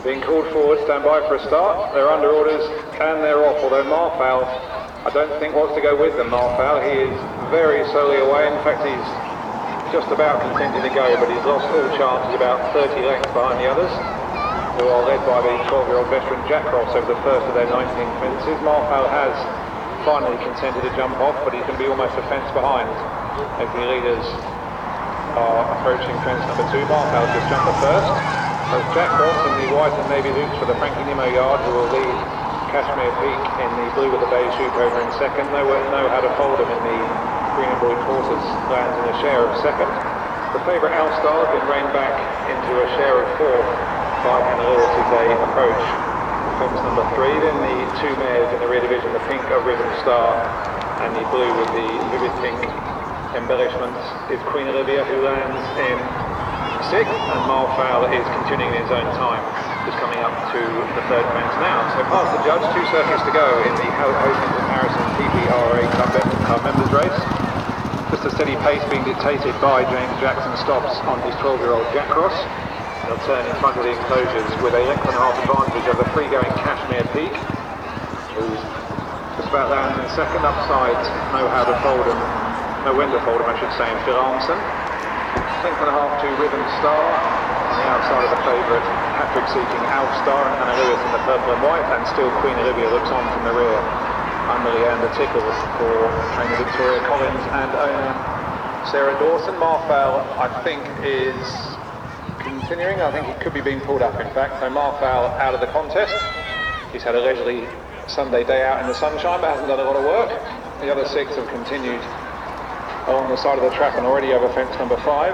Being called forward, stand by for a start. They're under orders and they're off, although Marfal, I don't think wants to go with them. Marfal, he is very slowly away. In fact, he's just about consenting to go, but he's lost all chance. He's about 30 lengths behind the others, who are led by the 12-year-old veteran Jack Ross over the first of their 19 fences. Marfal has finally consented to jump off, but he's going to be almost a fence behind as the leaders are approaching fence number 2. Marfal just jumped the first. There's Jack Ross in the white and navy boots for the Frankie Nimmo yard, who will lead Kashmir Peak in the blue with the beige hoop over in second. Know how to fold him in the green and blue horses, lands in a share of second. The favourite Alstar has been reined back into a share of fourth by Hannah Lewis as they approach fence number 3. Then the 2 mares in the rear division, the pink of Rhythm Star and the blue with the vivid pink embellishments, is Queen Olivia, who lands in 6th, and Marfal is continuing in his own time, just coming up to the 3rd fence now. So past the judge, 2 circuits to go in the Hosting Comparison PPRA Club Members Race. Just a steady pace being dictated by James Jackson Stops on his 12-year-old Jack Ross. They'll turn in front of the enclosures with a length and a half advantage over the free-going Kashmir Peak, who's just about landing in second. Upside, know how to fold him, know when to fold him, I should say, in Phil Armson. Length and a half to Rhythm Star on the outside of the favourite hat-trick-seeking Alstar and Hannah Lewis in the purple and white, and still Queen Olivia looks on from the rear under Leander Tickle for trainer Victoria Collins and owner Sarah Dawson. Marfal, I think, is continuing. I think he could be being pulled up, in fact. So Marfal out of the contest. He's had a leisurely Sunday day out in the sunshine, but hasn't done a lot of work. The other 6 have continued along the side of the track and already over fence number 5.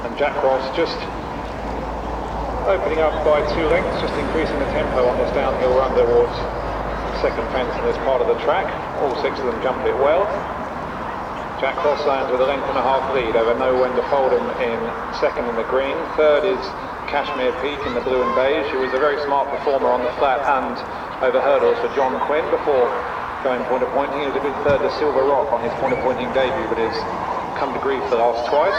And Jack Ross just opening up by 2 lengths, just increasing the tempo on this downhill run towards second fence in this part of the track. All 6 of them jumped it well. Jack Ross lands with a length and a half lead over Know When to Fold him in second in the green. Third is Kashmir Peak in the blue and beige, who was a very smart performer on the flat and over hurdles for John Quinn before going point of pointing. He was a good third to Silver Rock on his point of pointing debut, but has come to grief the last twice.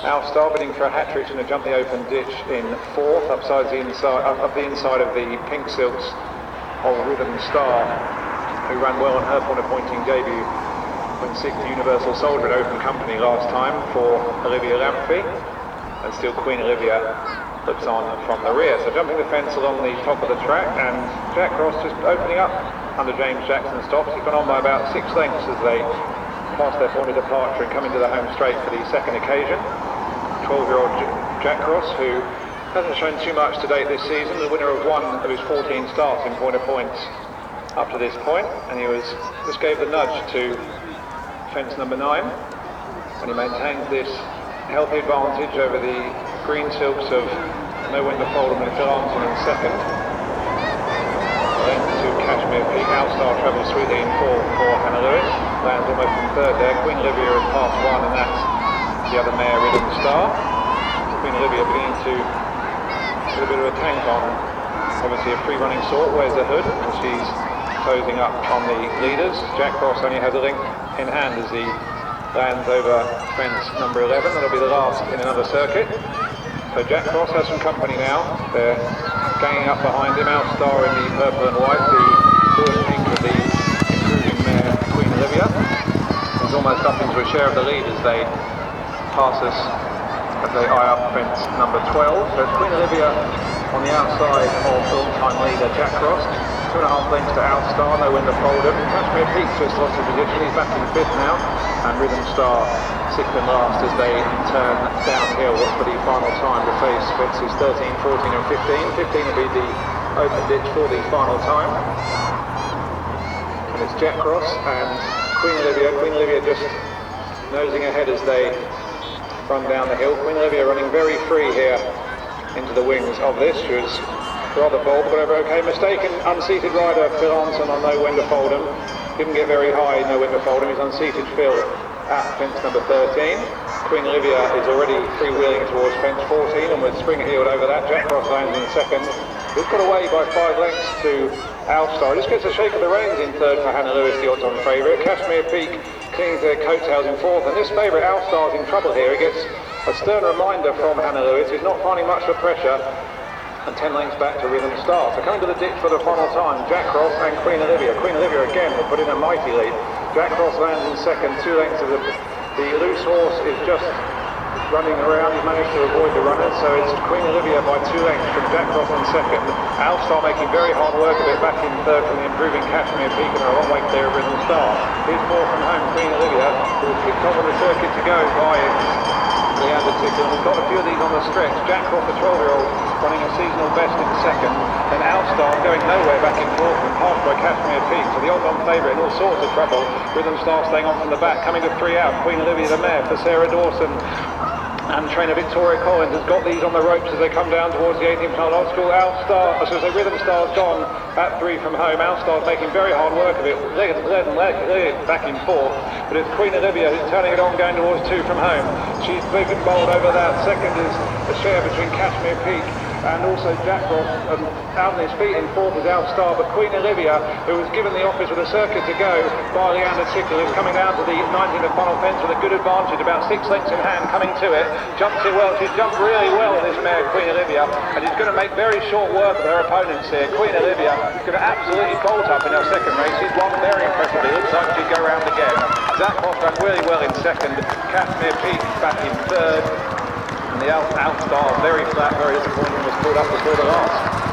Alstar bidding for a hat-trick, going to jump the open ditch in 4th, up the inside of the pink silks of Rhythm Star, who ran well on her point of pointing debut when 6th Universal Soldier at Open Company last time for Olivia Lamphy, and still Queen Olivia looks on from the rear. So jumping the fence along the top of the track, and Jack Ross just opening up under James Jackson Stops. He's gone on by about 6 lengths as they pass their point of departure and come into the home straight for the second occasion. 12-year-old Jack Ross, who hasn't shown too much to date this season, the winner of 1 of his 14 starts in point of points up to this point, and he just gave the nudge to fence number 9, and he maintains this healthy advantage over the green silks of Know When to Fold him and Phil Armson in second. Length to Kashmir Peak. Alstar travels sweetly in 4th for Hannah Lewis, lands almost in 3rd there. Queen Olivia is past 1, and that's the other mare, Rhythm Star. Queen Olivia beginning to put a bit of a tank on, obviously a free running sort, wears a hood, and she's closing up on the leaders. Jack Ross only has a length in hand as he lands over fence number 11. That'll be the last in another circuit. So Jack Ross has some company now. They're ganging up behind him. Alstar in the purple and white, the blue and pink of the improving mare Queen Olivia. He's almost up into a share of the lead as they pass us, as they eye up fence number 12. So it's Queen Olivia on the outside of full-time leader Jack Ross. 2.5 lengths to Alstar, Know When to Fold him. Kashmir Peak just lost his position. He's back in 5th now. And Rhythm Star 6th and last as they turn downhill for the final time to face fences 13, 14 and 15. 15 will be the open ditch for the final time. And it's Jack Ross and Queen Olivia. Queen Olivia just nosing ahead as they run down the hill. Queen Olivia running very free here into the wings of this. She was rather bold, but over okay. Mistaken unseated rider Phil Armson on Know When to Fold him. Didn't get very high, Know When to Fold him. He's unseated Phil at fence number 13. Queen Olivia is already freewheeling towards fence 14, and with spring-heeled over that, Jack Ross lands in second. He's got away by 5 lengths to Alstar. Just gets a shake of the reins in third for Hannah Lewis, the odds-on favourite. Kashmir Peak cleans their coattails in 4th, and this favourite Alstar's in trouble here. He gets a stern reminder from Hannah Lewis. He's not finding much of pressure and 10 lengths back to Rhythm Star. So coming to the ditch for the final time, Jack Cross and Queen Olivia. Queen Olivia again will put in a mighty lead. Jack Cross lands in second, 2 lengths of the loose horse is just running around. He's managed to avoid the runners, so it's Queen Olivia by 2 lengths from Jack Cross in second. Alstar making very hard work of it, back in third from the improving Cashmere Peak, and a long way clear of Rhythm Star. Here's 4 from home, Queen Olivia, who has kicked on with the circuit to go by Leander Tickle. We've got a few of these on the stretch. Jack Cross, the 12-year-old, running a seasonal best in second. Then Alstar going nowhere back in fourth and passed by Cashmere Peak. So the odds-on favourite in all sorts of trouble. Rhythm Star staying on from the back, coming to 3 out. Queen Olivia the mare for Sarah Dawson. And trainer Victoria Collins has got these on the ropes as they come down towards the 18th mile old school. Rhythm Star's gone at 3 from home. Alstar's making very hard work of it, led back in fourth. But it's Queen Olivia who's turning it on, going towards 2 from home. She's big and bold over that. Second is a share between Cashmere Peak and also Jack Cross, out on his feet in fourth is Alstar, but Queen Olivia, who was given the office with a circuit to go by Leander Tickle, is coming down to the 19th of final fence with a good advantage, about 6 lengths in hand, coming to it, jumps it well. She's jumped really well, this mare, Queen Olivia, and she's going to make very short work of her opponents here. Queen Olivia is going to absolutely bolt up in her second race. She's won very impressively. Looks like she'd go round again. Jack Cross ran really well in second. Cashmere Peak back in third. And the Alstar, very flat, very disappointing, was pulled up before the last.